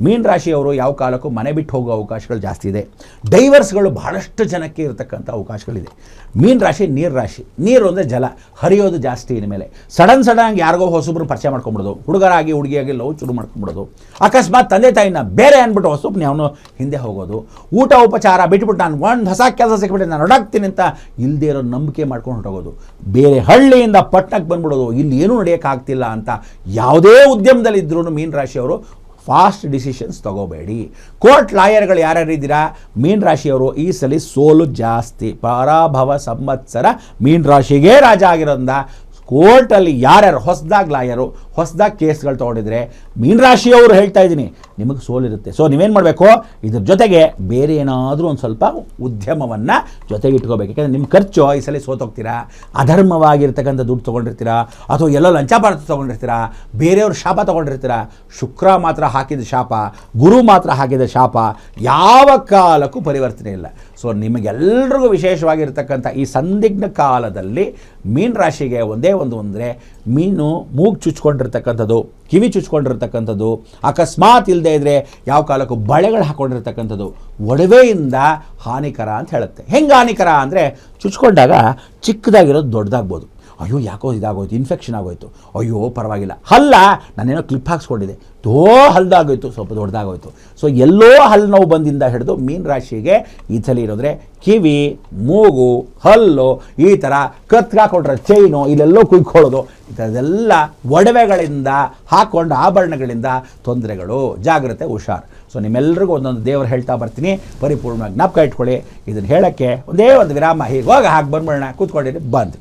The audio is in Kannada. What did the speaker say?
ಮೀನ ರಾಶಿಯವರು ಯಾವ ಕಾಲಕ್ಕೂ ಮನೆ ಬಿಟ್ಟು ಹೋಗೋ ಅವಕಾಶಗಳು ಜಾಸ್ತಿ ಇದೆ. ಡೈವರ್ಸ್ಗಳು ಬಹಳಷ್ಟು ಜನಕ್ಕೆ ಇರತಕ್ಕಂಥ ಅವಕಾಶಗಳಿದೆ. ಮೀನ ರಾಶಿ ನೀರು ರಾಶಿ. ನೀರು ಅಂದರೆ ಜಲ ಹರಿಯೋದು ಜಾಸ್ತಿ. ಇನ್ಮೇಲೆ ಸಡನ್ ಯಾರಿಗೋ ಹೊಸಬ್ರು ಪರಿಚಯ ಮಾಡ್ಕೊಂಬಿಡೋದು, ಹುಡುಗರಾಗಿ ಹುಡುಗಿಯಾಗಿ ಲವ್ ಶುರು ಮಾಡ್ಕೊಂಬಿಡೋದು, ಅಕಸ್ಮಾತ್ ತಂದೆ ತಾಯಿನ ಬೇರೆ ಅಂದ್ಬಿಟ್ಟು ಹೊಸಬ್ನ ಅವನು ಹಿಂದೆ ಹೋಗೋದು, ಊಟ ಉಪಚಾರ ಬಿಟ್ಬಿಟ್ಟು ನಾನು ಒಂದು ಹೊಸ ಕೆಲಸ ಸಿಕ್ಬಿಟ್ಟು ನಾನು ಹೊಡಾಕ್ತೀನಿ ಅಂತ ಇಲ್ಲದೇ ಇರೋ ನಂಬಿಕೆ ಮಾಡ್ಕೊಂಡು ಹೊರಟೋಗೋದು, ಬೇರೆ ಹಳ್ಳಿಯಿಂದ ಪಟ್ಟಣಕ್ಕೆ ಬಂದ್ಬಿಡೋದು, ಇಲ್ಲಿ ಏನೂ ನಡೆಯೋಕ್ಕಾಗ್ತಿಲ್ಲ ಅಂತ ಯಾವುದೇ ಉದ್ಯಮದಲ್ಲಿದ್ದರೂ ಮೀನ ರಾಶಿಯವರು ಫಾಸ್ಟ್ ಡಿಸಿಷನ್ಸ್ ತೊಗೋಬೇಡಿ. ಕೋರ್ಟ್ ಲಾಯರ್ಗಳು ಯಾರ್ಯಾರಿದ್ದೀರಾ ಮೀನ ರಾಶಿಯವರು ಈ ಸಲ ಸೋಲು ಜಾಸ್ತಿ. ಪರಾಭವ ಸಂವತ್ಸರ ಮೀನ ರಾಶಿಗೆ ರಾಜ ಆಗಿರೋದ್ರಿಂದ ಕೋರ್ಟಲ್ಲಿ ಯಾರ್ಯಾರು ಹೊಸದಾಗಿ ಲಾಯರು ಹೊಸದಾಗಿ ಕೇಸ್ಗಳು ತೊಗೊಂಡಿದ್ರೆ ಮೀನ ರಾಶಿಯವರು ಹೇಳ್ತಾ ಇದ್ದೀನಿ ನಿಮಗೆ ಸೋಲಿರುತ್ತೆ. ಸೊ ನೀವೇನು ಮಾಡಬೇಕು, ಇದ್ರ ಜೊತೆಗೆ ಬೇರೆ ಏನಾದರೂ ಒಂದು ಸ್ವಲ್ಪ ಉದ್ಯಮವನ್ನು ಜೊತೆಗೆ ಇಟ್ಕೋಬೇಕು. ಯಾಕೆಂದರೆ ನಿಮ್ಮ ಖರ್ಚು ಈ ಸಲ ಸೋತೋಗ್ತೀರಾ, ಅಧರ್ಮವಾಗಿರ್ತಕ್ಕಂಥ ದುಡ್ಡು ತೊಗೊಂಡಿರ್ತೀರಾ, ಅಥವಾ ಎಲ್ಲೋ ಲಂಚಾಪಾರ್ಥ ತೊಗೊಂಡಿರ್ತೀರಾ, ಬೇರೆಯವ್ರ ಶಾಪ ತೊಗೊಂಡಿರ್ತೀರಾ. ಶುಕ್ರ ಮಾತ್ರ ಹಾಕಿದ ಶಾಪ, ಗುರು ಮಾತ್ರ ಹಾಕಿದ ಶಾಪ ಯಾವ ಕಾಲಕ್ಕೂ ಪರಿವರ್ತನೆ ಇಲ್ಲ. ಸೊ ನಿಮಗೆಲ್ಲರಿಗೂ ವಿಶೇಷವಾಗಿರ್ತಕ್ಕಂಥ ಈ ಸಂದಿಗ್ಧ ಕಾಲದಲ್ಲಿ ಮೀನ ರಾಶಿಗೆ ಒಂದೇ ಒಂದು ಅಂದರೆ ಮೀನು ಮೂಗು ಚುಚ್ಕೊಂಡಿರ್ತಕ್ಕಂಥದ್ದು, ಕಿವಿ ಚುಚ್ಕೊಂಡಿರ್ತಕ್ಕಂಥದ್ದು, ಅಕಸ್ಮಾತ್ ಇಲ್ಲದೆ ಇದ್ದರೆ ಯಾವ ಕಾಲಕ್ಕೂ ಬಳೆಗಳು ಹಾಕ್ಕೊಂಡಿರ್ತಕ್ಕಂಥದ್ದು ಒಡವೆಯಿಂದ ಹಾನಿಕರ ಅಂತ ಹೇಳುತ್ತೆ. ಹೆಂಗೆ ಹಾನಿಕರ ಅಂದರೆ ಚುಚ್ಕೊಂಡಾಗ ಚಿಕ್ಕದಾಗಿರೋದು ದೊಡ್ಡದಾಗ್ಬೋದು, ಅಯ್ಯೋ ಯಾಕೋ ಇದಾಗೋಯ್ತು, ಇನ್ಫೆಕ್ಷನ್ ಆಗೋಯ್ತು, ಅಯ್ಯೋ ಪರವಾಗಿಲ್ಲ. ಹಲ್ಲ ನಾನೇನೋ ಕ್ಲಿಪ್ ಹಾಕ್ಸ್ಕೊಂಡಿದ್ದೆ, ಹಲ್ದಾಗೋಯ್ತು, ಸ್ವಲ್ಪ ದೊಡ್ಡದಾಗೋಯ್ತು. ಸೊ ಎಲ್ಲೋ ಹಲ್ಲು ನೋವು ಬಂದಿಂದ ಹಿಡಿದು ಮೀನ ರಾಶಿಗೆ ಈ ಥರ ಇರೋದ್ರೆ ಕಿವಿ, ಮೂಗು, ಹಲ್ಲು, ಈ ಥರ ಕತ್ಗಾಕೊಂಡ್ರೆ ಚೈನು ಇಲ್ಲೆಲ್ಲೋ ಕುಯ್ಕೊಳ್ಳೋದು, ಈ ಥರದ್ದೆಲ್ಲ ಒಡವೆಗಳಿಂದ ಹಾಕ್ಕೊಂಡು ಆಭರಣಗಳಿಂದ ತೊಂದರೆಗಳು. ಜಾಗ್ರತೆ, ಹುಷಾರ್. ಸೊ ನಿಮ್ಮೆಲ್ಲರಿಗೂ ಒಂದೊಂದು ದೇವರು ಹೇಳ್ತಾ ಬರ್ತೀನಿ, ಪರಿಪೂರ್ಣವಾಗಿ ಜ್ಞಾಪಕ ಇಟ್ಕೊಳ್ಳಿ. ಇದನ್ನು ಹೇಳೋಕ್ಕೆ ಒಂದೇ ಒಂದು ವಿರಾಮ, ಹೀಗೆ ಹೋಗಿ ಹಾಕಿ ಬಂದ್ಬಿಡೋಣ, ಕೂತ್ಕೊಂಡಿರಿ ಬಂದು.